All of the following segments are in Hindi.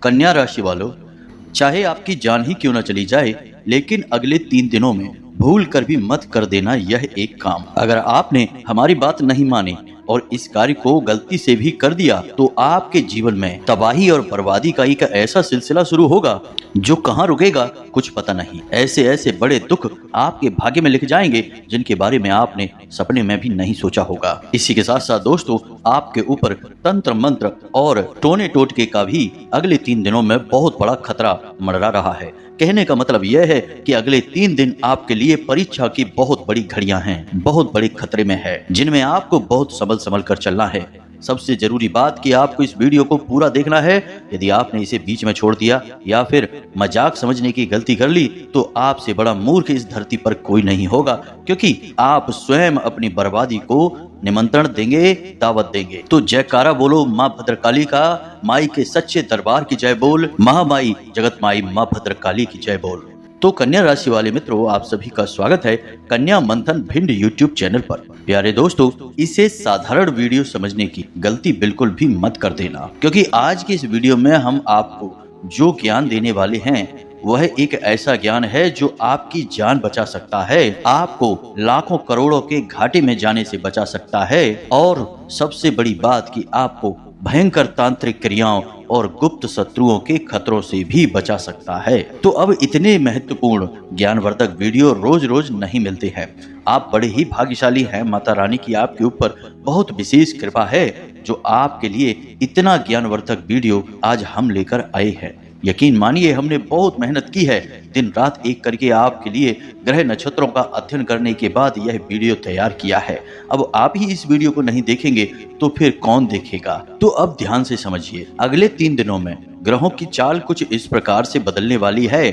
कन्या राशि वालों, चाहे आपकी जान ही क्यों न चली जाए, लेकिन अगले 3 दिनों में भूल कर भी मत कर देना यह एक काम। अगर आपने हमारी बात नहीं मानी और इस कार्य को गलती से भी कर दिया तो आपके जीवन में तबाही और बर्बादी का एक ऐसा सिलसिला शुरू होगा जो कहाँ रुकेगा कुछ पता नहीं। ऐसे ऐसे बड़े दुख आपके भाग्य में लिख जाएंगे जिनके बारे में आपने सपने में भी नहीं सोचा होगा। इसी के साथ साथ दोस्तों, आपके ऊपर तंत्र मंत्र और टोने टोटके का भी अगले 3 दिनों में बहुत बड़ा खतरा मंडरा रहा है। कहने का मतलब यह है कि अगले 3 दिन आपके लिए परीक्षा की बहुत बड़ी घड़ियां हैं, बहुत बड़े खतरे में है, जिनमें आपको बहुत संभल कर चलना है। सबसे जरूरी बात कि आपको इस वीडियो को पूरा देखना है। यदि आपने इसे बीच में छोड़ दिया या फिर मजाक समझने की गलती कर ली तो आपसे बड़ा मूर्ख इस धरती पर कोई नहीं होगा, क्योंकि आप स्वयं अपनी बर्बादी को निमंत्रण देंगे, दावत देंगे। तो जयकारा बोलो माँ भद्रकाली का, माई के सच्चे दरबार की जय बोल, महामाई जगत माई माँ भद्रकाली की जय बोल। तो कन्या राशि वाले मित्रों, आप सभी का स्वागत है कन्या मंथन भिंड यूट्यूब चैनल पर। प्यारे दोस्तों, इसे साधारण वीडियो समझने की गलती बिल्कुल भी मत कर देना, क्योंकि आज की इस वीडियो में हम आपको जो ज्ञान देने वाले हैं वह एक ऐसा ज्ञान है जो आपकी जान बचा सकता है, आपको लाखों करोड़ों के घाटे में जाने से बचा सकता है, और सबसे बड़ी बात कि आपको भयंकर तांत्रिक क्रियाओं और गुप्त शत्रुओं के खतरों से भी बचा सकता है। तो अब इतने महत्वपूर्ण ज्ञानवर्धक वीडियो रोज रोज नहीं मिलते हैं। आप बड़े ही भाग्यशाली हैं, माता रानी की आपके ऊपर बहुत विशेष कृपा है जो आपके लिए इतना ज्ञानवर्धक वीडियो आज हम लेकर आए हैं। यकीन मानिए, हमने बहुत मेहनत की है, दिन रात एक करके आपके लिए ग्रह नक्षत्रों का अध्ययन करने के बाद यह वीडियो तैयार किया है। अब आप ही इस वीडियो को नहीं देखेंगे तो फिर कौन देखेगा। तो अब ध्यान से समझिए, अगले 3 दिनों में ग्रहों की चाल कुछ इस प्रकार से बदलने वाली है।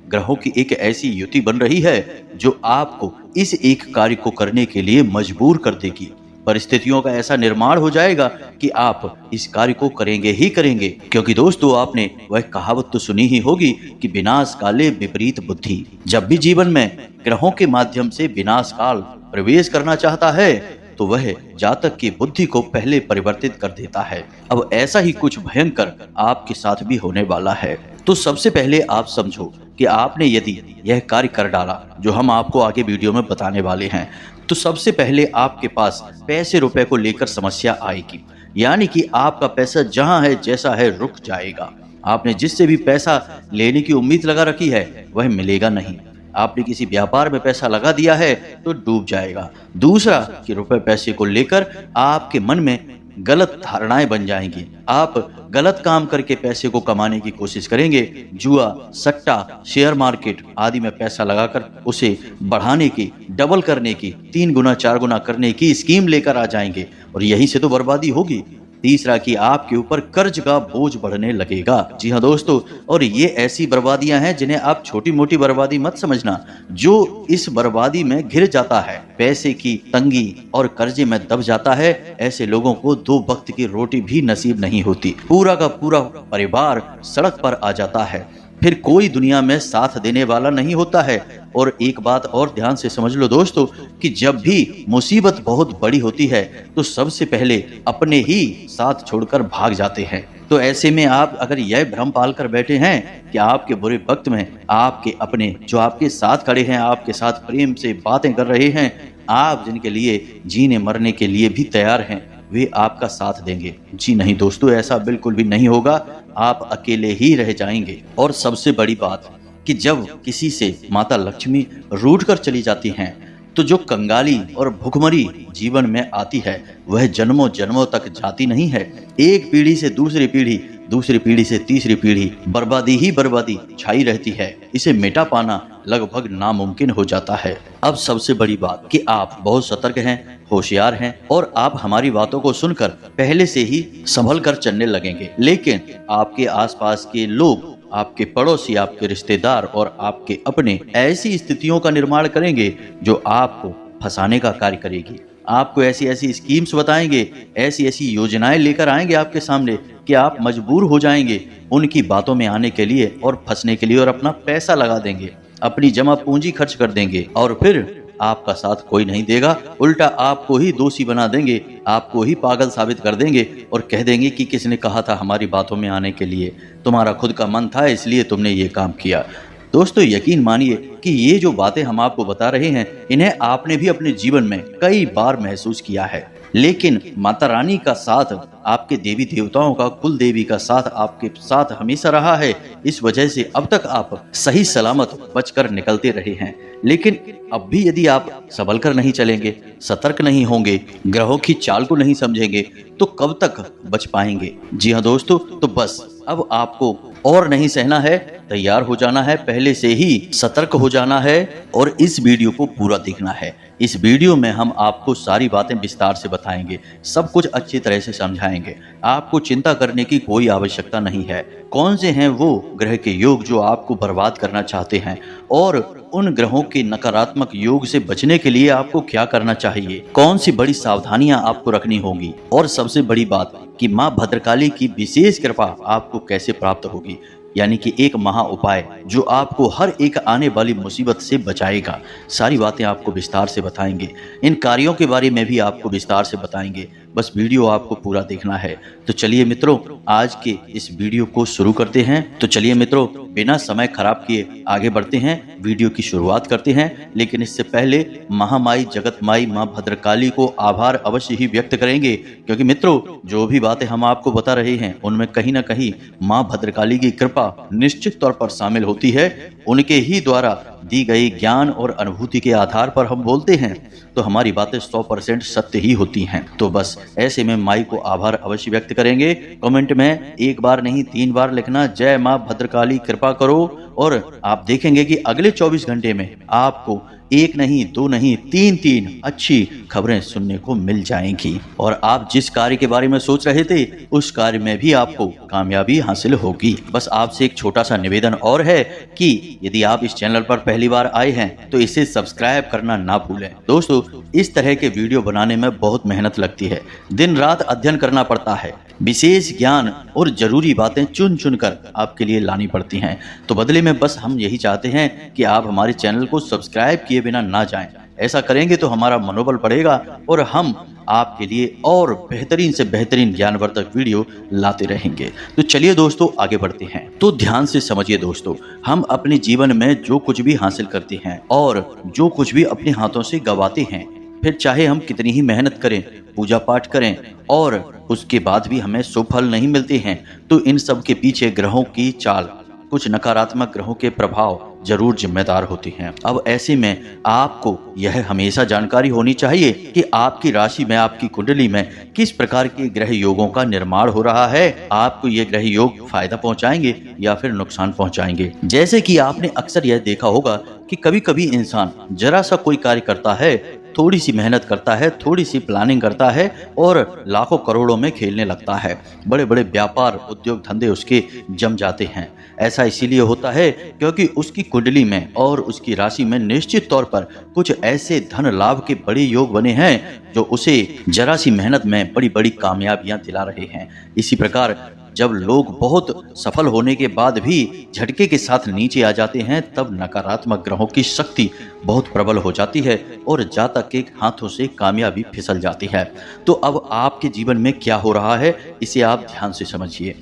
ग्रहों की एक ऐसी युति बन रही है जो आपको इस एक कार्य को करने के लिए मजबूर कर देगी। परिस्थितियों का ऐसा निर्माण हो जाएगा कि आप इस कार्य को करेंगे ही करेंगे, क्योंकि दोस्तों आपने वह कहावत तो सुनी ही होगी कि विनाश काले विपरीत बुद्धि। जब भी जीवन में ग्रहों के माध्यम से विनाश काल प्रवेश करना चाहता है तो वह जातक की बुद्धि को पहले परिवर्तित कर देता है। अब ऐसा ही कुछ भयंकर आपके साथ भी होने वाला है। तो सबसे पहले आप समझो कि आपने यदि यह कार्य कर डाला जो हम आपको आगे वीडियो में बताने वाले हैं, तो सबसे पहले आपके पास पैसे रुपए को लेकर समस्या आएगी। यानी कि आपका पैसा जहां है जैसा है रुक जाएगा। आपने जिससे भी पैसा लेने की उम्मीद लगा रखी है वह मिलेगा नहीं। आपने किसी व्यापार में पैसा लगा दिया है तो डूब जाएगा। दूसरा कि रुपए पैसे को लेकर आपके मन में गलत धारणाएं बन जाएंगी। आप गलत काम करके पैसे को कमाने की कोशिश करेंगे। जुआ, सट्टा, शेयर मार्केट आदि में पैसा लगाकर उसे बढ़ाने की, डबल करने की, 3 गुना 4 गुना करने की स्कीम लेकर आ जाएंगे और यहीं से तो बर्बादी होगी। तीसरा कि आपके ऊपर कर्ज का बोझ बढ़ने लगेगा। जी हाँ दोस्तों, और ये ऐसी बर्बादियां हैं जिन्हें आप छोटी मोटी बर्बादी मत समझना। जो इस बर्बादी में घिर जाता है, पैसे की तंगी और कर्जे में दब जाता है, ऐसे लोगों को 2 वक्त की रोटी भी नसीब नहीं होती। पूरा का पूरा परिवार सड़क पर आ जाता है, फिर कोई दुनिया में साथ देने वाला नहीं होता है। और एक बात और ध्यान से समझ लो दोस्तों कि जब भी मुसीबत बहुत बड़ी होती है तो सबसे पहले अपने ही साथ छोड़कर भाग जाते हैं। तो ऐसे में आप अगर यह भ्रम पाल कर बैठे हैं कि आपके बुरे वक्त में आपके अपने जो आपके साथ खड़े हैं, आपके साथ प्रेम से बातें कर रहे हैं, आप जिनके लिए जीने मरने के लिए भी तैयार हैं, वे आपका साथ देंगे। जी नहीं दोस्तों, ऐसा बिल्कुल भी नहीं होगा। आप अकेले ही रह जाएंगे। और सबसे बड़ी बात कि जब किसी से माता लक्ष्मी रूठ कर चली जाती हैं तो जो कंगाली और भुखमरी जीवन में आती है वह जन्मों जन्मों तक जाती नहीं है। एक पीढ़ी से दूसरी पीढ़ी, दूसरी पीढ़ी से तीसरी पीढ़ी बर्बादी ही बर्बादी छाई रहती है। इसे मिटा पाना लगभग नामुमकिन हो जाता है। अब सबसे बड़ी बात कि आप बहुत सतर्क हैं, होशियार हैं और आप हमारी बातों को सुनकर पहले से ही संभल कर चलने लगेंगे। लेकिन आपके आसपास के लोग, आपके पड़ोसी, आपके रिश्तेदार और आपके अपने ऐसी स्थितियों का निर्माण करेंगे जो आपको फंसाने का कार्य करेगी। आपको ऐसी ऐसी स्कीम्स बताएंगे, ऐसी ऐसी योजनाएं लेकर आएंगे आपके सामने कि आप मजबूर हो जाएंगे उनकी बातों में आने के लिए और फंसने के लिए, और अपना पैसा लगा देंगे, अपनी जमा पूंजी खर्च कर देंगे और फिर आपका साथ कोई नहीं देगा, उल्टा आपको ही दोषी बना देंगे, आपको ही पागल साबित कर देंगे और कह देंगे कि किसने कहा था हमारी बातों में आने के लिए, तुम्हारा खुद का मन था इसलिए तुमने ये काम किया। दोस्तों यकीन मानिए कि ये जो बातें हम आपको बता रहे हैं इन्हें आपने भी अपने जीवन में कई बार महसूस किया है, लेकिन माता रानी का साथ, आपके देवी देवताओं का, कुल देवी का साथ आपके साथ हमेशा रहा है। इस वजह से अब तक आप सही सलामत बचकर निकलते रहे हैं। लेकिन अब भी यदि आप संभल कर नहीं चलेंगे, सतर्क नहीं होंगे, ग्रहों की चाल को नहीं समझेंगे तो कब तक बच पाएंगे। जी हाँ दोस्तों, तो बस अब आपको और नहीं सहना है, तैयार हो जाना है, पहले से ही सतर्क हो जाना है और इस वीडियो को पूरा देखना है। इस वीडियो में हम आपको सारी बातें विस्तार से बताएंगे, सब कुछ अच्छी तरह से समझाएंगे। आपको चिंता करने की कोई आवश्यकता नहीं है। कौन से हैं वो ग्रह के योग जो आपको बर्बाद करना चाहते हैं और उन ग्रहों के नकारात्मक योग से बचने के लिए आपको क्या करना चाहिए, कौन सी बड़ी सावधानियां आपको रखनी होंगी और सबसे बड़ी बात कि माँ भद्रकाली की विशेष कृपा आपको कैसे प्राप्त होगी, यानी कि एक महा उपाय जो आपको हर एक आने वाली मुसीबत से बचाएगा। सारी बातें आपको विस्तार से बताएंगे, इन कार्यों के बारे में भी आपको विस्तार से बताएंगे। बस वीडियो आपको पूरा देखना है। तो चलिए मित्रों, आज के इस वीडियो को शुरू करते हैं। तो चलिए मित्रों, बिना समय खराब किए आगे बढ़ते हैं, वीडियो की शुरुआत करते हैं। लेकिन इससे पहले महामाई जगत माई माँ भद्रकाली को आभार अवश्य ही व्यक्त करेंगे, क्योंकि मित्रों जो भी बातें हम आपको बता रहे हैं उनमें कहीं ना कहीं माँ भद्रकाली की कृपा निश्चित तौर पर शामिल होती है। उनके ही द्वारा दी गई ज्ञान और अनुभूति के आधार पर हम बोलते हैं तो हमारी बातें 100% सत्य ही होती हैं। तो बस ऐसे में माई को आभार अवश्य व्यक्त करेंगे। कमेंट में एक बार नहीं 3 बार लिखना, जय माँ भद्रकाली कृपा करो, और आप देखेंगे कि अगले 24 घंटे में आपको एक नहीं, 2 नहीं, 3 अच्छी खबरें सुनने को मिल जाएंगी और आप जिस कार्य के बारे में सोच रहे थे उस कार्य में भी आपको कामयाबी हासिल होगी। बस आपसे एक छोटा सा निवेदन और है कि यदि आप इस चैनल पर पहली बार आए हैं तो इसे सब्सक्राइब करना ना भूलें। दोस्तों इस तरह के वीडियो बनाने में बहुत मेहनत लगती है, दिन रात अध्ययन करना पड़ता है, विशेष ज्ञान और जरूरी बातें चुन चुन कर आपके लिए लानी पड़ती हैं। तो बदले में बस हम यही चाहते हैं कि आप हमारे चैनल को सब्सक्राइब किए बिना ना जाएं। ऐसा करेंगे तो हमारा मनोबल बढ़ेगा और हम आपके लिए और बेहतरीन से बेहतरीन ज्ञानवर्धक वीडियो लाते रहेंगे। तो चलिए दोस्तों आगे बढ़ते हैं। तो ध्यान से समझिए दोस्तों, हम अपने जीवन में जो कुछ भी हासिल करते हैं और जो कुछ भी अपने हाथों से गवाते हैं, फिर चाहे हम कितनी ही मेहनत करें, पूजा पाठ करें और उसके बाद भी हमें शुभ फल नहीं मिलते हैं, तो इन सब के पीछे ग्रहों की चाल, कुछ नकारात्मक ग्रहों के प्रभाव जरूर जिम्मेदार होती हैं। अब ऐसे में आपको यह हमेशा जानकारी होनी चाहिए कि आपकी राशि में, आपकी कुंडली में किस प्रकार के ग्रह योगों का निर्माण हो रहा है। आपको ये ग्रह योग फायदा पहुंचाएंगे या फिर नुकसान पहुंचाएंगे। जैसे कि आपने अक्सर यह देखा होगा कि कभी कभी इंसान जरा सा कोई कार्य करता है, थोड़ी सी मेहनत करता है, थोड़ी सी प्लानिंग करता है और लाखों करोड़ों में खेलने लगता है। बड़े बड़े व्यापार, उद्योग धंधे उसके जम जाते हैं। ऐसा इसीलिए होता है क्योंकि उसकी कुंडली में और उसकी राशि में निश्चित तौर पर कुछ ऐसे धन लाभ के बड़े योग बने हैं जो उसे जरा सी मेहनत में बड़ी बड़ी कामयाबियां दिला रहे हैं। इसी प्रकार जब लोग बहुत सफल होने के बाद भी झटके के साथ नीचे आ जाते हैं, तब नकारात्मक ग्रहों की शक्ति बहुत प्रबल हो जाती है और जातक के हाथों से कामयाबी फिसल जाती है। तो अब आपके जीवन में क्या हो रहा है इसे आप ध्यान से समझिए।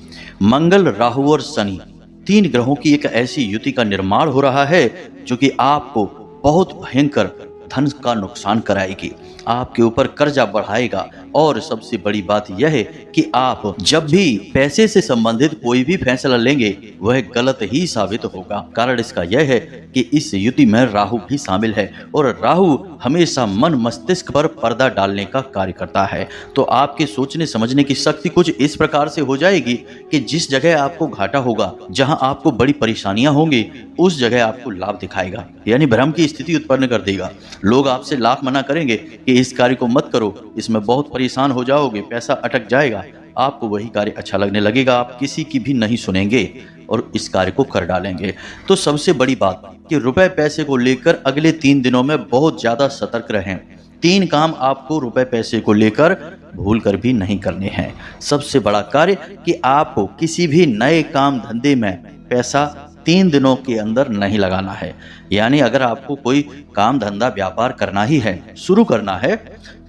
मंगल, राहु और शनि, 3 ग्रहों की एक ऐसी युति का निर्माण हो रहा है जो कि आपको बहुत भयंकर धन का नुकसान कराएगी, आपके ऊपर कर्जा बढ़ाएगा और सबसे बड़ी बात यह है कि आप जब भी पैसे से संबंधित कोई भी फैसला लेंगे वह गलत ही साबित होगा। कारण इसका यह है कि इस युति में राहु भी शामिल है और राहु हमेशा मन मस्तिष्क पर पर्दा डालने का कार्य करता है। तो आपके सोचने समझने की शक्ति कुछ इस प्रकार से हो जाएगी कि जिस जगह आपको घाटा होगा, जहां आपको बड़ी परेशानियां होंगी, उस जगह आपको लाभ दिखाएगा, यानी भ्रम की स्थिति उत्पन्न कर देगा। लोग आपसे लाख मना करेंगे कि इस कार्य को मत करो, इसमें बहुत परेशान हो जाओगे, पैसा अटक जाएगा। आपको वही कार्य अच्छा लगने लगेगा, आप किसी की भी नहीं सुनेंगे और इस कार्य को कर डालेंगे। तो सबसे बड़ी बात कि रुपए पैसे को लेकर अगले 3 दिनों में बहुत ज्यादा सतर्क रहें। 3 काम आपको रुपए पैसे को लेकर भूल कर भी नहीं करने हैं। सबसे बड़ा कार्य कि आपको किसी भी नए काम धंधे में पैसा 3 दिनों के अंदर नहीं लगाना है। यानी अगर आपको कोई काम धंधा व्यापार करना ही है, शुरू करना है,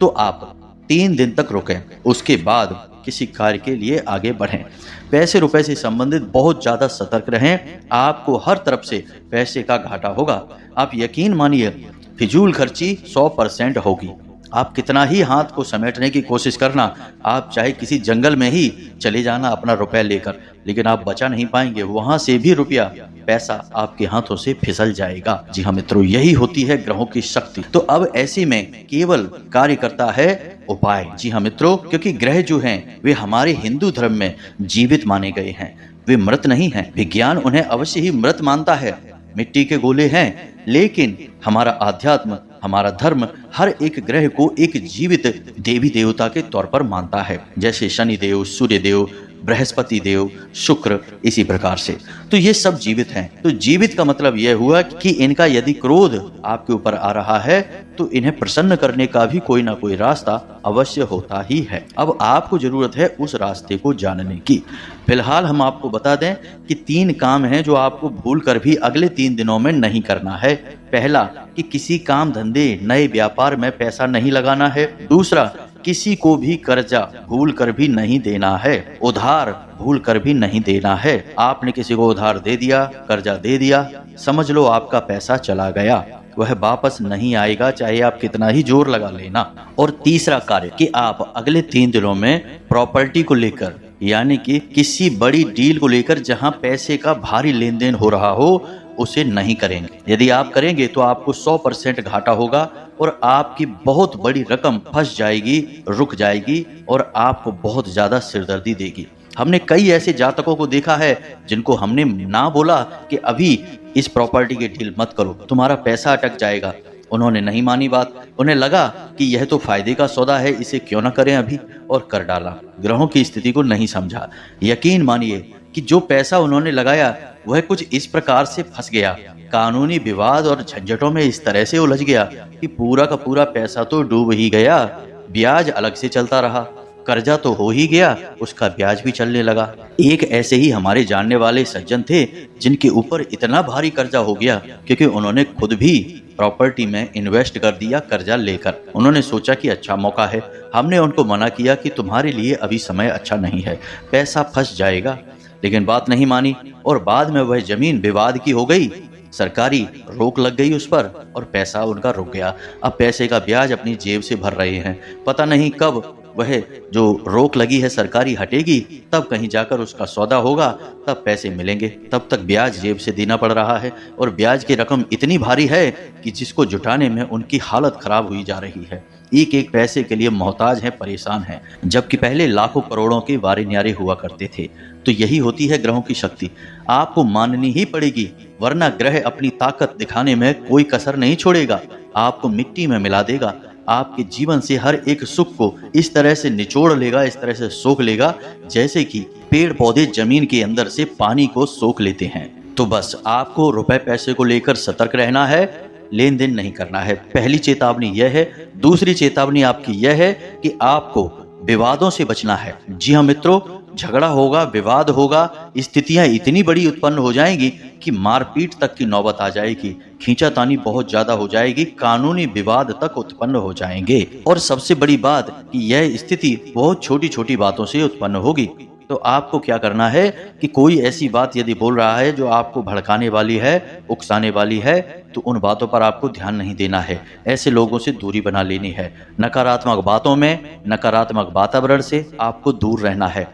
तो आप 3 दिन तक रुकें, उसके बाद किसी कार्य के लिए आगे बढ़ें। पैसे रुपए से संबंधित बहुत ज़्यादा सतर्क रहें, आपको हर तरफ से पैसे का घाटा होगा। आप यकीन मानिए, फिजूल खर्ची 100% होगी। आप कितना ही हाथ को समेटने की कोशिश करना, आप चाहे किसी जंगल में ही चले जाना अपना रुपया लेकर, लेकिन आप बचा नहीं पाएंगे। वहां से भी रुपया, पैसा आपके हाथों से फिसल जाएगा। जी हाँ मित्रों, यही होती है ग्रहों की शक्ति। तो अब ऐसे में केवल कार्य करता है उपाय। जी हाँ मित्रों, क्योंकि ग्रह जो हैं वे हमारे हिंदू धर्म में जीवित माने गए हैं, वे मृत नहीं हैं। विज्ञान उन्हें अवश्य ही मृत मानता है, मिट्टी के गोले हैं, लेकिन हमारा आध्यात्म, हमारा धर्म हर एक ग्रह को एक जीवित देवी देवता के तौर पर मानता है, जैसे शनि देव, सूर्य देव, बृहस्पति देव, शुक्र, इसी प्रकार से। तो ये सब जीवित हैं। तो जीवित का मतलब यह हुआ कि इनका यदि क्रोध आपके ऊपर आ रहा है तो इन्हें प्रसन्न करने का भी कोई ना कोई रास्ता अवश्य होता ही है। अब आपको जरूरत है उस रास्ते को जानने की। फिलहाल हम आपको बता दें कि 3 काम हैं जो आपको भूल कर भी अगले 3 दिनों में नहीं करना है। पहला, कि किसी काम धंधे, नए व्यापार में पैसा नहीं लगाना है। दूसरा, किसी को भी कर्जा भूल कर भी नहीं देना है, उधार भूल कर भी नहीं देना है। आपने किसी को उधार दे दिया, कर्जा दे दिया, समझ लो आपका पैसा चला गया, वह वापस नहीं आएगा, चाहे आप कितना ही जोर लगा लेना। और तीसरा कार्य, कि आप अगले 3 दिनों में प्रॉपर्टी को लेकर, यानी कि किसी बड़ी डील को लेकर जहां पैसे का भारी लेन देन हो रहा हो, उसे नहीं करेंगे। यदि आप करेंगे तो आपको 100% घाटा होगा और आपकी बहुत बड़ी रकम फंस जाएगी, रुक जाएगी और आपको बहुत ज्यादा सिरदर्दी देगी। हमने कई ऐसे जातकों को देखा है जिनको हमने ना बोला कि अभी इस प्रॉपर्टी की डील मत करो, तुम्हारा पैसा अटक जाएगा, उन्होंने नहीं मानी बात। उन्हें लगा कि यह तो फायदे का सौदा है, इसे क्यों ना करें अभी, और कर डाला। ग्रहों की स्थिति को नहीं समझा। यकीन मानिए कि जो पैसा उन्होंने लगाया वह कुछ इस प्रकार से फंस गया, कानूनी विवाद और झंझटों में इस तरह से उलझ गया कि पूरा का पूरा पैसा तो डूब ही गया, ब्याज अलग से चलता रहा, कर्जा तो हो ही गया, उसका ब्याज भी चलने लगा। एक ऐसे ही हमारे जानने वाले सज्जन थे जिनके ऊपर इतना भारी कर्जा हो गया क्योंकि उन्होंने खुद भी प्रॉपर्टी में इन्वेस्ट कर दिया कर्जा लेकर। उन्होंने सोचा कि अच्छा मौका है। हमने उनको मना किया कि तुम्हारे लिए अभी समय अच्छा नहीं है, पैसा फंस जाएगा, लेकिन बात नहीं मानी और बाद में वह जमीन विवाद की हो गई, सरकारी रोक लग गई उस पर और पैसा उनका रुक गया। अब पैसे का ब्याज अपनी जेब से भर रहे हैं, पता नहीं कब वह जो रोक लगी है सरकारी हटेगी, तब कहीं जाकर उसका सौदा होगा, तब पैसे मिलेंगे, तब तक ब्याज जेब से देना पड़ रहा है और ब्याज की रकम इतनी भारी है कि जिसको जुटाने में उनकी हालत खराब हुई जा रही है। एक एक पैसे के लिए मोहताज हैं, परेशान हैं, जबकि पहले लाखों करोड़ों के वारे न्यारे हुआ करते थे। तो यही होती है ग्रहों की शक्ति, आपको माननी ही पड़ेगी, वरना ग्रह अपनी ताकत दिखाने में कोई कसर नहीं छोड़ेगा, आपको मिट्टी में मिला देगा, आपके जीवन से हर एक सुख को इस तरह से निचोड़ लेगा, इस तरह से सोख लेगा जैसे कि पेड़ पौधे जमीन के अंदर से पानी को सोख लेते हैं। तो बस आपको रुपए पैसे को लेकर सतर्क रहना है, लेन देन नहीं करना है। पहली चेतावनी यह है। दूसरी चेतावनी आपकी यह है कि आपको विवादों से बचना है। जी हाँ मित्रों, झगड़ा होगा, विवाद होगा, स्थितियां इतनी बड़ी उत्पन्न हो जाएंगी कि मारपीट तक की नौबत आ जाएगी, खींचातानी बहुत ज्यादा हो जाएगी, कानूनी विवाद तक उत्पन्न हो जाएंगे। और सबसे बड़ी बात कि यह स्थिति बहुत छोटी छोटी बातों से उत्पन्न होगी। तो आपको क्या करना है कि कोई ऐसी बात यदि बोल रहा है जो आपको भड़काने वाली है, उकसाने वाली है, तो उन बातों पर आपको ध्यान नहीं देना है, ऐसे लोगों से दूरी बना लेनी है। नकारात्मक बातों में, नकारात्मक वातावरण से आपको दूर रहना है।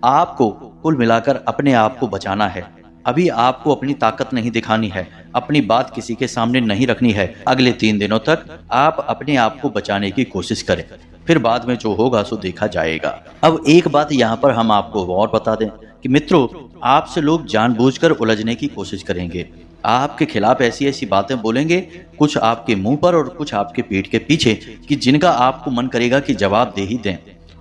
आपको कुल मिलाकर अपने आप को बचाना है। अभी आपको अपनी ताकत नहीं दिखानी है, अपनी बात किसी के सामने नहीं रखनी है। अगले 3 दिनों तक आप अपने आप को बचाने की कोशिश करें, फिर बाद में जो होगा सो देखा जाएगा। अब एक बात यहाँ पर हम आपको और बता दें कि मित्रों, आपसे लोग जानबूझकर उलझने की कोशिश करेंगे, आपके खिलाफ ऐसी ऐसी बातें बोलेंगे, कुछ आपके मुंह पर और कुछ आपके पीठ के पीछे, कि जिनका आपको मन करेगा कि जवाब दे ही दें।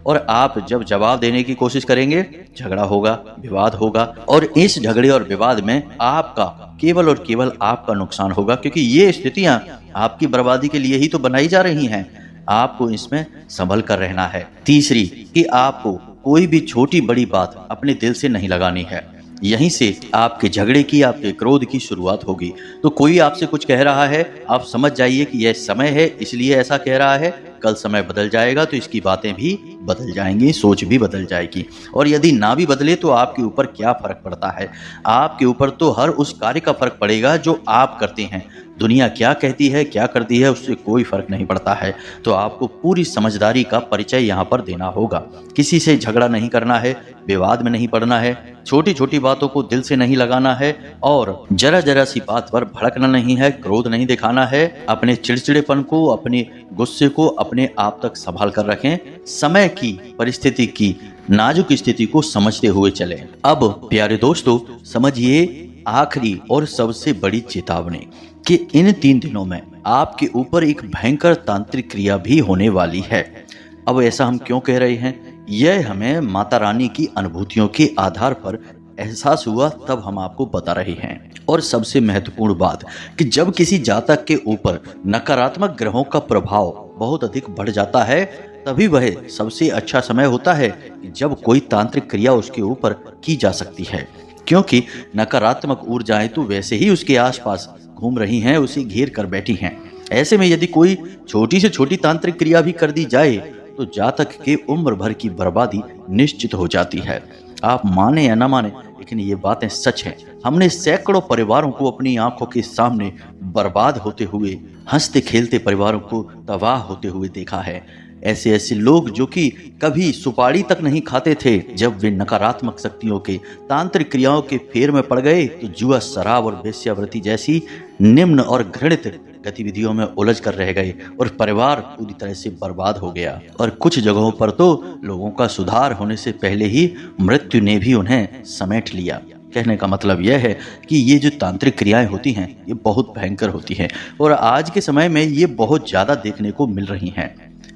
और आप जब जवाब देने की कोशिश करेंगे, झगड़ा होगा, विवाद होगा, और इस झगड़े और विवाद में आपका केवल और केवल आपका नुकसान होगा, क्योंकि ये स्थितियां आपकी बर्बादी के लिए ही तो बनाई जा रही हैं। आपको इसमें संभल कर रहना है। तीसरी, कि आपको कोई भी छोटी बड़ी बात अपने दिल से नहीं लगानी है। यहीं से आपके झगड़े की, आपके क्रोध की शुरुआत होगी। तो कोई आपसे कुछ कह रहा है, आप समझ जाइए कि यह समय है इसलिए ऐसा कह रहा है। कल समय बदल जाएगा तो इसकी बातें भी बदल जाएंगी, सोच भी बदल जाएगी। और यदि ना भी बदले तो आपके ऊपर क्या फर्क पड़ता है? आपके ऊपर तो हर उस कार्य का फर्क पड़ेगा जो आप करते हैं। दुनिया क्या कहती है, क्या करती है, उससे कोई फर्क नहीं पड़ता है। तो आपको पूरी समझदारी का परिचय यहाँ पर देना होगा। किसी से झगड़ा नहीं करना है, विवाद में नहीं पड़ना है, छोटी छोटी बातों को दिल से नहीं लगाना है, और जरा जरा सी बात पर भड़कना नहीं है, क्रोध नहीं दिखाना है। अपने चिड़चिड़ेपन को, अपने गुस्से को अपने आप तक संभाल कर रखें। समय की, परिस्थिति की नाजुक स्थिति को समझते हुए चलें। अब प्यारे दोस्तों, समझिए आखिरी और सबसे बड़ी चेतावनी कि इन 3 दिनों में आपके ऊपर एक भयंकर तांत्रिक क्रिया भी होने वाली है। अब ऐसा हम क्यों कह रहे हैं? यह हमें माता रानी की अनुभूतियों के आधार पर एहसास हुआ, तब हम आपको बता रहे हैं। और सबसे महत्वपूर्ण बात कि जब किसी जातक के ऊपर नकारात्मक ग्रहों का प्रभाव बहुत अधिक बढ़ जाता है, तभी वह सबसे अच्छा समय होता है जब कोई तांत्रिक क्रिया उसके ऊपर की जा सकती है। क्योंकि नकारात्मक ऊर्जाएं तो वैसे ही उसके आसपास घूम रही हैं, उसे घेर कर बैठी हैं। ऐसे में यदि कोई छोटी से छोटी तांत्रिक क्रिया भी कर दी जाए तो जातक के उम्र भर की बर्बादी निश्चित हो जाती है। आप माने या ना माने, लेकिन ये बातें सच हैं। हमने सैकड़ों परिवारों को अपनी आंखों के सामने बर्बाद होते हुए, हंसते खेलते परिवारों को तबाह होते हुए देखा है। ऐसे ऐसे लोग जो कि कभी सुपारी तक नहीं खाते थे, जब वे नकारात्मक शक्तियों के, तांत्रिक क्रियाओं के फेर में पड़ गए तो जुआ, शराब और वेश्यावृत्ति जैसी निम्न और घृणित गतिविधियों में उलझ कर रह गए और परिवार पूरी तरह से बर्बाद हो गया। और कुछ जगहों पर तो लोगों का सुधार होने से पहले ही मृत्यु ने भी उन्हें समेट लिया। कहने का मतलब यह है कि ये जो तांत्रिक क्रियाएं होती हैं, ये बहुत भयंकर होती हैं और आज के समय में ये बहुत ज़्यादा देखने को मिल रही हैं।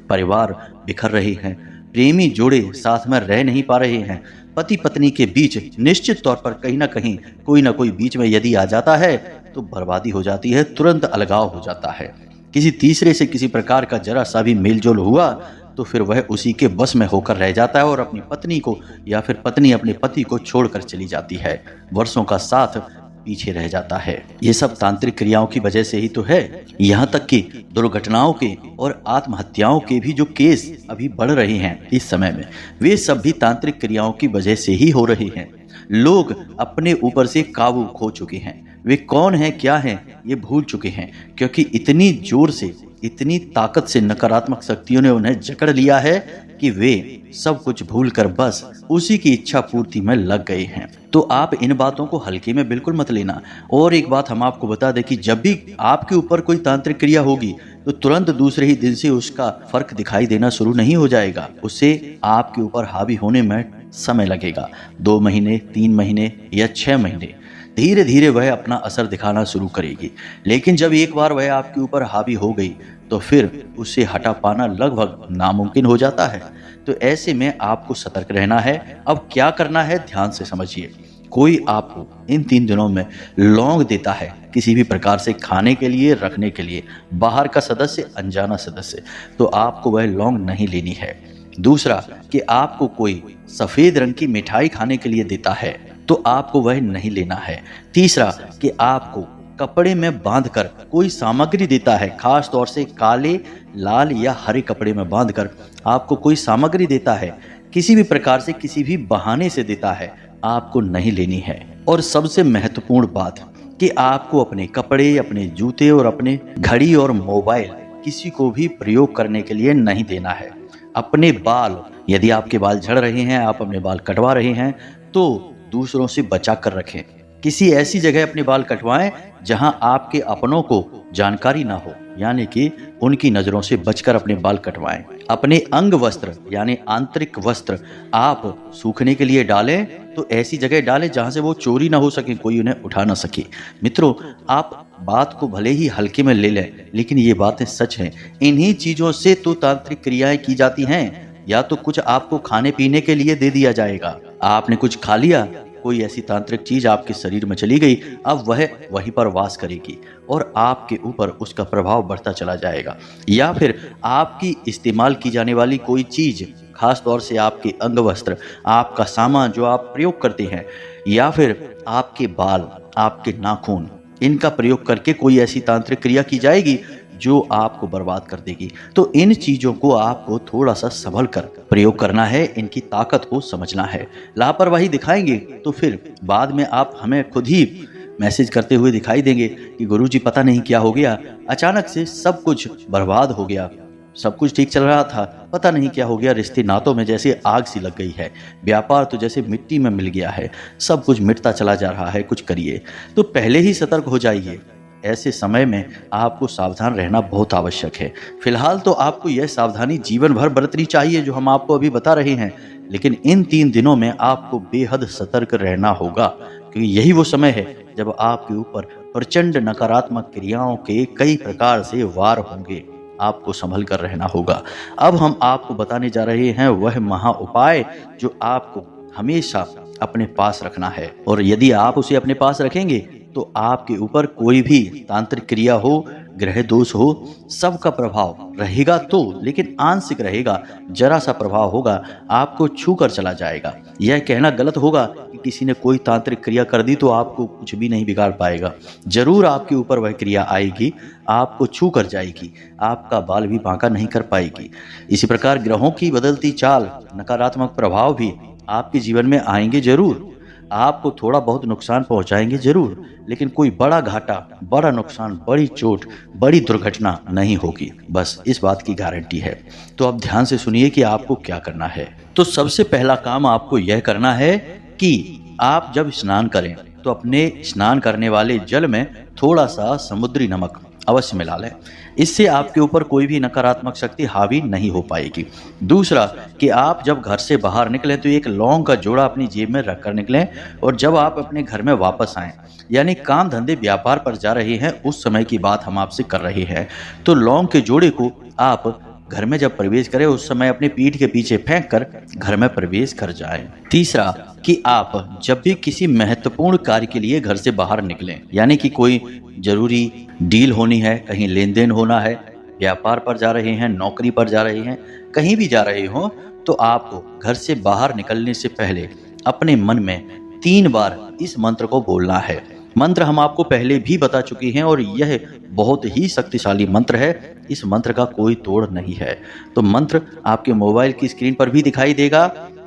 परिवार बिखर रहे हैं, प्रेमी जोड़े साथ में रह नहीं पा रहे हैं, पति पत्नी के बीच निश्चित तौर पर कहीं ना कहीं कोई ना कोई बीच में यदि आ जाता है तो बर्बादी हो जाती है, तुरंत अलगाव हो जाता है। किसी तीसरे से किसी प्रकार का जरा सा भी मेलजोल हुआ तो फिर वह उसी के बस में होकर रह जाता है और अपनी पत्नी को या फिर पत्नी अपने पति को छोड़कर चली जाती है। वर्षों का साथ पीछे रह जाता है। ये सब तांत्रिक क्रियाओं की वजह से ही तो है। यहाँ तक कि दुर्घटनाओं के और आत्महत्याओं के भी जो केस अभी बढ़ रहे हैं इस समय में, वे सब भी तांत्रिक क्रियाओं की वजह से ही हो रहे हैं। लोग अपने ऊपर से काबू खो चुके हैं, वे कौन है क्या है ये भूल चुके हैं, क्योंकि इतनी जोर से, इतनी ताकत से नकारात्मक शक्तियों ने उन्हें जकड़ लिया है कि वे सब कुछ भूलकर बस उसी की इच्छा पूर्ति में लग गए हैं। तो आप इन बातों को हल्के में बिल्कुल मत लेना। और एक बात हम आपको बता दें कि जब भी आपके ऊपर कोई तांत्रिक क्रिया होगी तो तुरंत दूसरे ही दिन से उसका फर्क दिखाई देना शुरू नहीं हो जाएगा। उससे आपके ऊपर हावी होने में समय लगेगा, 2 महीने, 3 महीने या 6 महीने। धीरे धीरे वह अपना असर दिखाना शुरू करेगी। लेकिन जब एक बार वह आपके ऊपर हावी हो गई तो फिर उसे हटा पाना लगभग नामुमकिन हो जाता है। तो ऐसे में आपको सतर्क रहना है। अब क्या करना है, ध्यान से समझिए। कोई आपको इन 3 दिनों में लौंग देता है किसी भी प्रकार से खाने के लिए, रखने के लिए, बाहर का सदस्य, अनजाना सदस्य, तो आपको वह लौंग नहीं लेनी है। दूसरा कि आपको कोई सफेद रंग की मिठाई खाने के लिए देता है तो आपको वह नहीं लेना है। तीसरा कि आपको कपड़े में बांधकर कोई सामग्री देता है, खास तौर से काले, लाल या हरे कपड़े में बांधकर आपको कोई सामग्री देता है, किसी भी प्रकार से, किसी भी बहाने से देता है, आपको नहीं लेनी है। और सबसे महत्वपूर्ण बात कि आपको अपने कपड़े, अपने जूते और अपने घड़ी और मोबाइल किसी को भी प्रयोग करने के लिए नहीं देना है। अपने बाल, यदि आपके बाल झड़ रहे हैं, आप अपने बाल कटवा रहे हैं, तो दूसरों से बचा कर रखें। किसी ऐसी जगह अपने बाल कटवाएं जहां आपके अपनों को जानकारी ना हो, यानी कि उनकी नजरों से बचकर अपने बाल कटवाएं। अपने अंग वस्त्र यानी आंतरिक वस्त्र आप सूखने के लिए डालें तो ऐसी जगह डालें जहां से वो चोरी ना हो सके, कोई उन्हें उठा ना सके। मित्रों, आप बात को भले ही हल्के में ले लें, लेकिन ये बातें सच हैं। इन्हीं चीजों से तो तांत्रिक क्रियाएं की जाती हैं। या तो कुछ आपको खाने पीने के लिए दे दिया जाएगा, आपने कुछ खा लिया, कोई ऐसी तांत्रिक चीज आपके शरीर में चली गई, अब वह वहीं पर वास करेगी और आपके ऊपर उसका प्रभाव बढ़ता चला जाएगा। या फिर आपकी इस्तेमाल की जाने वाली कोई चीज, खास तौर से आपके अंग वस्त्र, आपका सामान जो आप प्रयोग करते हैं, या फिर आपके बाल, आपके नाखून, इनका प्रयोग करके कोई ऐसी तांत्रिक क्रिया की जाएगी जो आपको बर्बाद कर देगी। तो इन चीजों को आपको थोड़ा सा संभल कर प्रयोग करना है, इनकी ताकत को समझना है। लापरवाही दिखाएंगे तो फिर बाद में आप हमें खुद ही मैसेज करते हुए दिखाई देंगे कि गुरुजी पता नहीं क्या हो गया, अचानक से सब कुछ बर्बाद हो गया, सब कुछ ठीक चल रहा था, पता नहीं क्या हो गया, रिश्ते नातों में जैसे आग सी लग गई है, व्यापार तो जैसे मिट्टी में मिल गया है, सब कुछ मिटता चला जा रहा है, कुछ करिए। तो पहले ही सतर्क हो जाइए। ऐसे समय में आपको सावधान रहना बहुत आवश्यक है। फिलहाल तो आपको यह सावधानी जीवन भर बरतनी चाहिए जो हम आपको अभी बता रहे हैं, लेकिन इन 3 दिनों में आपको बेहद सतर्क रहना होगा, क्योंकि यही वो समय है जब आपके ऊपर प्रचंड नकारात्मक क्रियाओं के कई प्रकार से वार होंगे। आपको संभल कर रहना होगा। अब हम आपको बताने जा रहे हैं वह महा उपाय जो आपको हमेशा अपने पास रखना है, और यदि आप उसे अपने पास रखेंगे तो आपके ऊपर कोई भी तांत्रिक क्रिया हो, ग्रह दोष हो, सबका प्रभाव रहेगा तो, लेकिन आंशिक रहेगा, जरा सा प्रभाव होगा, आपको छू कर चला जाएगा। यह कहना गलत होगा कि किसी ने कोई तांत्रिक क्रिया कर दी तो आपको कुछ भी नहीं बिगाड़ पाएगा। जरूर आपके ऊपर वह क्रिया आएगी, आपको छू कर जाएगी, आपका बाल भी बांका नहीं कर पाएगी। इसी प्रकार ग्रहों की बदलती चाल, नकारात्मक प्रभाव भी आपके जीवन में आएंगे जरूर, आपको थोड़ा बहुत नुकसान पहुंचाएंगे जरूर, लेकिन कोई बड़ा घाटा, बड़ा नुकसान, बड़ी चोट, बड़ी दुर्घटना नहीं होगी, बस इस बात की गारंटी है। तो अब ध्यान से सुनिए कि आपको क्या करना है। तो सबसे पहला काम आपको यह करना है कि आप जब स्नान करें तो अपने स्नान करने वाले जल में थोड़ा सा समुद्री नमक अवश्य मिला लें। इससे आपके ऊपर कोई भी नकारात्मक शक्ति हावी नहीं हो पाएगी। दूसरा कि आप जब घर से बाहर निकलें तो एक लौंग का जोड़ा अपनी जेब में रख कर निकलें, और जब आप अपने घर में वापस आएं, यानी काम धंधे व्यापार पर जा रहे हैं, उस समय की बात हम आपसे कर रहे हैं, तो लौंग के जोड़े को आप घर में जब प्रवेश करें उस समय अपने पीठ के पीछे फेंक कर घर में प्रवेश कर जाएं। तीसरा कि आप जब भी किसी महत्वपूर्ण कार्य के लिए घर से बाहर निकलें, यानी कि कोई जरूरी डील होनी है, कहीं लेन देन होना है, व्यापार पर जा रहे हैं, नौकरी पर जा रहे हैं, कहीं भी जा रहे हो, तो आपको घर से बाहर निकलने से पहले अपने मन में 3 बार इस मंत्र को बोलना है। मंत्र हम आपको पहले भी बता चुके हैं और यह बहुत ही शक्तिशाली मंत्र है, इस मंत्र का कोई तोड़ नहीं है। तो मंत्र आपके मोबाइल की स्क्रीन पर भी दिखाई देगा,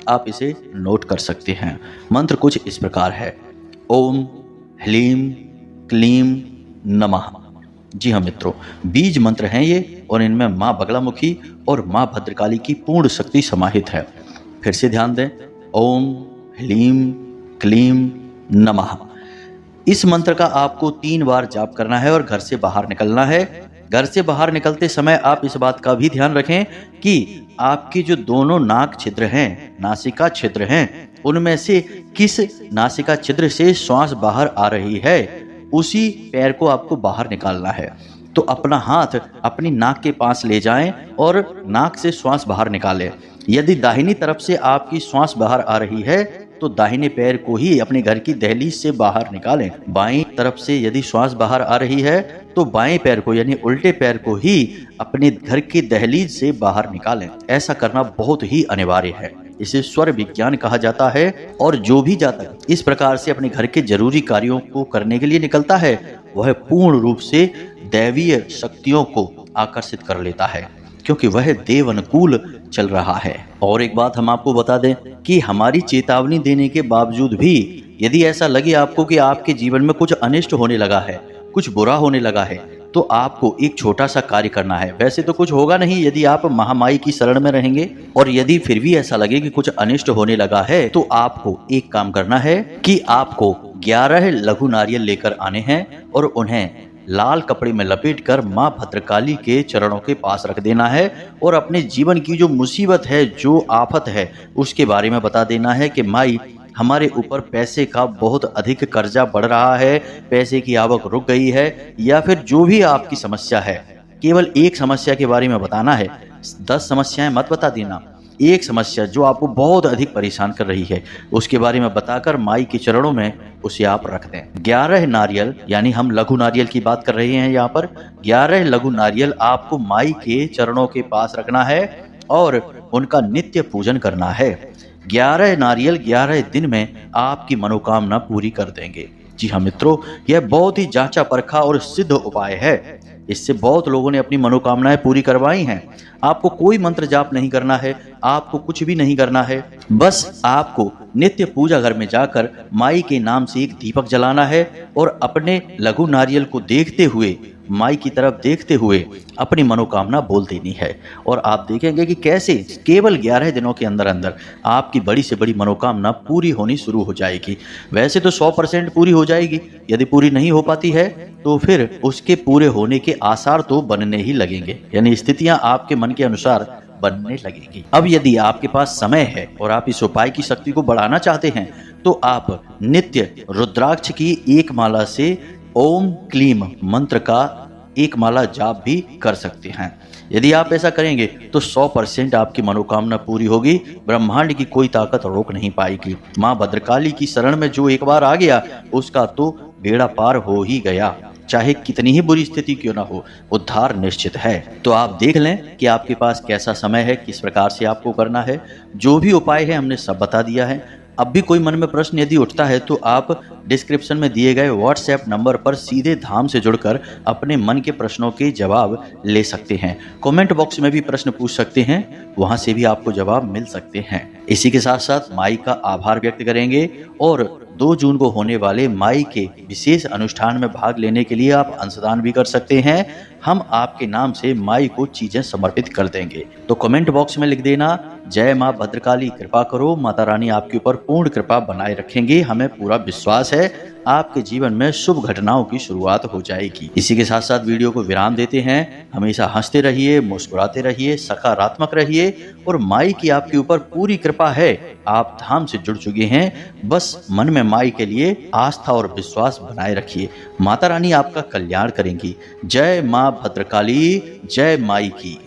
आप इसे नोट कर सकते हैं। मंत्र कुछ इस प्रकार है, ओम ह्लीम क्लीम नमः। जी हाँ मित्रों, बीज मंत्र हैं ये, और इनमें माँ बगलामुखी और माँ भद्रकाली की पूर्ण शक्ति समाहित है। फिर से ध्यान दें, ओम ह्लीम क्लीम नमः। इस मंत्र का आपको 3 बार जाप करना है और घर से बाहर निकलना है। घर से बाहर निकलते समय आप इस बात का भी ध्यान रखें कि आपके जो दोनों नाक छिद्र हैं, नासिका छिद्र हैं, उनमें से किस नासिका छिद्र से श्वास बाहर आ रही है, उसी पैर को आपको बाहर निकालना है। तो अपना हाथ अपनी नाक के पास ले जाएं और नाक से श्वास बाहर निकालें। यदि दाहिनी तरफ से आपकी श्वास बाहर आ रही है तो दाहिने पैर को ही अपने घर की दहलीज से बाहर निकालें। बाईं तरफ से यदि श्वास बाहर आ रही है तो बाएं पैर को, यानी उल्टे पैर को ही अपने घर की दहलीज से बाहर निकालें। ऐसा करना बहुत ही अनिवार्य है, इसे स्वर विज्ञान कहा जाता है। और जो भी जातक इस प्रकार से अपने घर के जरूरी कार्यों को करने के लिए निकलता है, वह पूर्ण रूप से दैवीय शक्तियों को आकर्षित कर लेता है, क्योंकि वह देव अनुकूल चल रहा है। और एक बात हम आपको बता दें कि हमारी चेतावनी देने के बावजूद भी यदि ऐसा लगे आपको कि आपके जीवन में कुछ अनिष्ट होने लगा है, कुछ बुरा होने लगा है, तो आपको एक छोटा सा कार्य करना है। वैसे तो कुछ होगा नहीं यदि आप महामाई की शरण में रहेंगे, और यदि फिर भी ऐसा लगे कि कुछ अनिष्ट होने लगा है तो आपको एक काम करना है कि आपको 11 लघु नारियल लेकर आने हैं और उन्हें लाल कपड़े में लपेटकर माँ भद्रकाली के चरणों के पास रख देना है, और अपने जीवन की जो मुसीबत है, जो आफत है, उसके बारे में बता देना है कि माई हमारे ऊपर पैसे का बहुत अधिक कर्जा बढ़ रहा है, पैसे की आवक रुक गई है, या फिर जो भी आपकी समस्या है, केवल एक समस्या के बारे में बताना है, 10 समस्याएं मत बता देना। एक समस्या जो आपको बहुत अधिक परेशान कर रही है उसके बारे में बताकर माई के चरणों में उसे आप रख दें। 11 नारियल, यानी हम लघु नारियल की बात कर रहे हैं यहाँ पर, 11 लघु नारियल आपको माई के चरणों के पास रखना है और उनका नित्य पूजन करना है। 11 नारियल 11 दिन में आपकी मनोकामना पूरी कर देंगे। जी हाँ मित्रों, यह बहुत ही जांचा परखा और सिद्ध उपाय है। इससे बहुत लोगों ने अपनी मनोकामनाएं पूरी करवाई हैं। आपको कोई मंत्र जाप नहीं करना है, आपको कुछ भी नहीं करना है। बस आपको नित्य पूजा घर में जाकर माई के नाम से एक दीपक जलाना है और अपने लघु नारियल को देखते हुए, माई की तरफ देखते हुए अपनी मनोकामना बोल देनी है। और आप देखेंगे कि कैसे केवल 11 दिनों के अंदर अंदर आपकी बड़ी से बड़ी मनोकामना पूरी होनी शुरू हो जाएगी। वैसे तो 100% पूरी हो जाएगी, यदि पूरी नहीं हो पाती है तो फिर उसके पूरे होने के आसार तो बनने ही लगेंगे, यानी स्थितियां आपके मन के अनुसार बनने लगेगी। अब यदि आपके पास समय है और आप इस उपाय की शक्ति को बढ़ाना चाहते हैं तो आप नित्य रुद्राक्ष की एक माला से ओम क्लीम मंत्र का एक माला जाप भी कर सकते हैं। यदि आप ऐसा करेंगे तो 100% आपकी मनोकामना पूरी होगी। ब्रह्मांड की कोई ताकत रोक नहीं पाएगी। माँ भद्रकाली की शरण में जो एक बार आ गया उसका तो बेड़ा पार हो ही गया। चाहे कितनी ही बुरी स्थिति क्यों ना हो, उद्धार निश्चित है। तो आप देख लें कि आपके पास कैसा समय है, किस प्रकार से आपको करना है। जो भी उपाय है हमने सब बता दिया है। अब भी कोई मन में प्रश्न यदि उठता है तो आप डिस्क्रिप्शन में दिए गए व्हाट्सएप नंबर पर सीधे धाम से जुड़कर अपने मन के प्रश्नों के जवाब ले सकते हैं। कमेंट बॉक्स में भी प्रश्न पूछ सकते हैं, वहां से भी आपको जवाब मिल सकते हैं। इसी के साथ साथ माई का आभार व्यक्त करेंगे और 2 जून को होने वाले माई के विशेष अनुष्ठान में भाग लेने के लिए आप अंशदान भी कर सकते हैं। हम आपके नाम से माई को चीजें समर्पित कर देंगे। तो कमेंट बॉक्स में लिख देना, जय माँ भद्रकाली, कृपा करो। माता रानी आपके ऊपर पूर्ण कृपा बनाए रखेंगे। हमें पूरा विश्वास है आपके जीवन में शुभ घटनाओं की शुरुआत हो जाएगी। इसी के साथ साथ वीडियो को विराम देते हैं। हमेशा हंसते रहिए, मुस्कुराते रहिए, सकारात्मक रहिए और माई की आपके ऊपर पूरी कृपा है। आप धाम से जुड़ चुके हैं, बस मन में माई के लिए आस्था और विश्वास बनाए रखिए। माता रानी आपका कल्याण करेंगी। जय माँ भद्रकाली, जय माई की।